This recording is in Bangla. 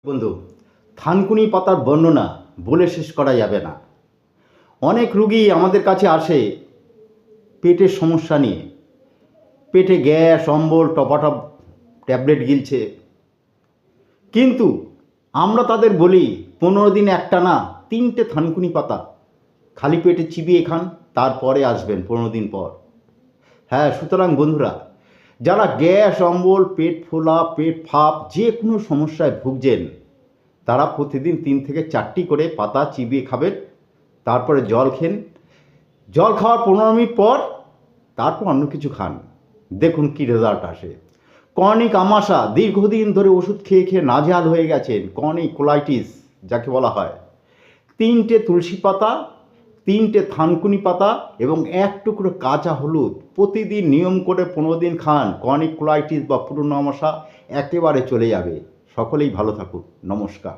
বন্ধু, থানকুনি পাতার বর্ণনা বলে শেষ করা যাবে না। অনেক রুগী আমাদের কাছে আসে পেটের সমস্যা নিয়ে। পেটে গ্যাস, অম্বল, টপাটপ ট্যাবলেট গিলছে, কিন্তু আমরা তাদের বলি 15 দিন একটানা 3টে থানকুনি পাতা খালি পেটে চিবিয়ে খান, তারপরে আসবেন 15 দিন পর। হ্যাঁ, সুতরাং বন্ধুরা, যারা গ্যাস, অম্বল, পেট ফোলা, পেট ফাঁপ যে কোনো সমস্যায় ভুগছেন, তারা প্রতিদিন 3 থেকে 4টি করে পাতা চিবিয়ে খাবেন। তারপরে জল খেন। জল খাওয়ার 15 মিনিট পর তারপর অন্য কিছু খান। দেখুন কি রেজাল্ট আসে। ক্রনিক আমাশা, দীর্ঘদিন ধরে ওষুধ খেয়ে খেয়ে নাজেহাল হয়ে গেছেন, ক্রনিক কোলাইটিস যাকে বলা হয়, 3টে তুলসী পাতা, 3টে থানকুনি পাতা এবং 1 টুকরো কাঁচা হলুদ প্রতিদিন নিয়ম করে 15 দিন খান। ক্রনিক কোলাইটিস বা পুরনো আমাশা একেবারে চলে যাবে। সকলেই ভালো থাকুন। নমস্কার।